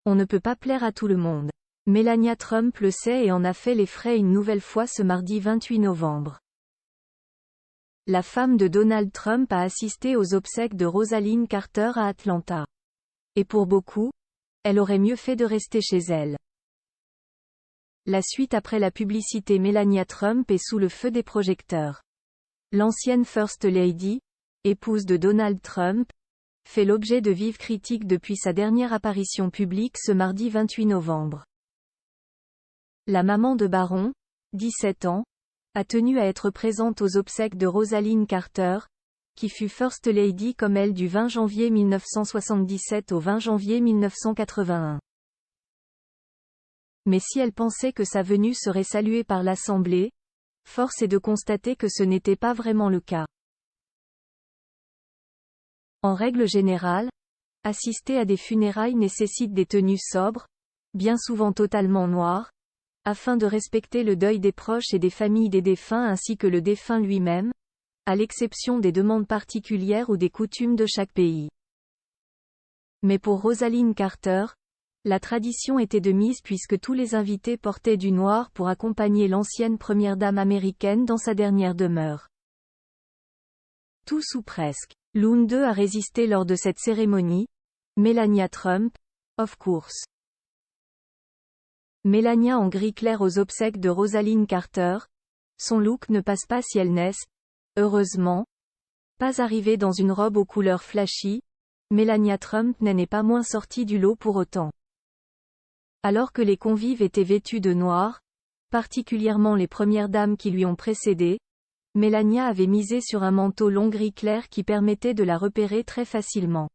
On ne peut pas plaire à tout le monde. Melania Trump le sait et en a fait les frais une nouvelle fois ce mardi 28 novembre. La femme de Donald Trump a assisté aux obsèques de Rosalynn Carter à Atlanta. Et pour beaucoup, elle aurait mieux fait de rester chez elle. La suite après la publicité. Melania Trump est sous le feu des projecteurs. L'ancienne First Lady, épouse de Donald Trump, fait l'objet de vives critiques depuis sa dernière apparition publique ce mardi 28 novembre. La maman de Barron, 17 ans, a tenu à être présente aux obsèques de Rosalynn Carter, qui fut First Lady comme elle du 20 janvier 1977 au 20 janvier 1981. Mais si elle pensait que sa venue serait saluée par l'Assemblée, force est de constater que ce n'était pas vraiment le cas. En règle générale, assister à des funérailles nécessite des tenues sobres, bien souvent totalement noires, afin de respecter le deuil des proches et des familles des défunts ainsi que le défunt lui-même, à l'exception des demandes particulières ou des coutumes de chaque pays. Mais pour Rosalynn Carter, la tradition était de mise puisque tous les invités portaient du noir pour accompagner l'ancienne première dame américaine dans sa dernière demeure. Tous ou presque. L'une d'eux a résisté lors de cette cérémonie, Melania Trump, of course. Melania en gris clair aux obsèques de Rosalynn Carter. Son look ne passe pas si elle n'est, heureusement, pas arrivée dans une robe aux couleurs flashy. Melania Trump n'est pas moins sortie du lot pour autant. Alors que les convives étaient vêtus de noir, particulièrement les premières dames qui lui ont précédé, Melania avait misé sur un manteau long gris clair qui permettait de la repérer très facilement.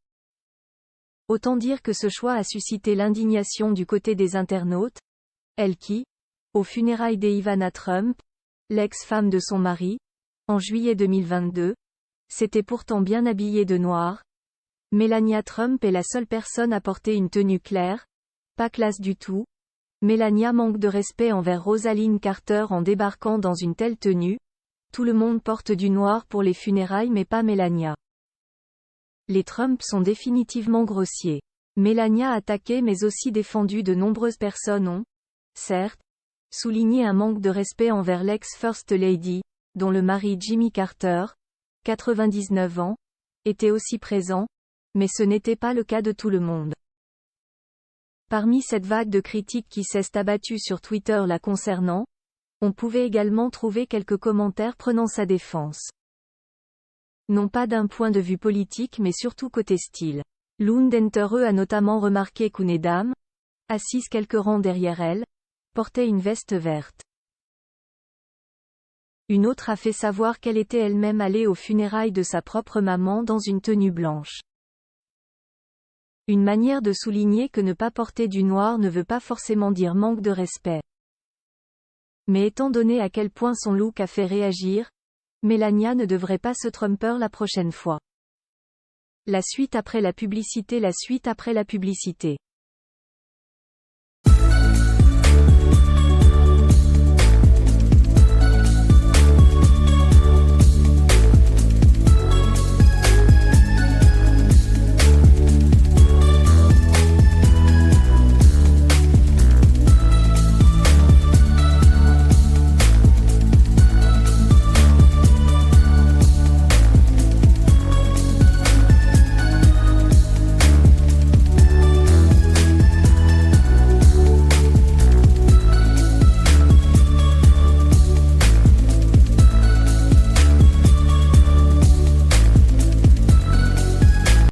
Autant dire que ce choix a suscité l'indignation du côté des internautes, elle qui, aux funérailles d'Ivana Trump, l'ex-femme de son mari, en juillet 2022, s'était pourtant bien habillée de noir. Melania Trump est la seule personne à porter une tenue claire, pas classe du tout. Melania manque de respect envers Rosalynn Carter en débarquant dans une telle tenue. Tout le monde porte du noir pour les funérailles mais pas Melania. Les Trump sont définitivement grossiers. Melania a attaqué mais aussi défendu de nombreuses personnes ont, certes, souligné un manque de respect envers l'ex-First Lady, dont le mari Jimmy Carter, 99 ans, était aussi présent, mais ce n'était pas le cas de tout le monde. Parmi cette vague de critiques qui s'est abattue sur Twitter la concernant, on pouvait également trouver quelques commentaires prenant sa défense. Non pas d'un point de vue politique mais surtout côté style. L'une d'entre eux a notamment remarqué qu'une dame, assise quelques rangs derrière elle, portait une veste verte. Une autre a fait savoir qu'elle était elle-même allée aux funérailles de sa propre maman dans une tenue blanche. Une manière de souligner que ne pas porter du noir ne veut pas forcément dire manque de respect. Mais étant donné à quel point son look a fait réagir, Melania ne devrait pas se tromper la prochaine fois. La suite après la publicité.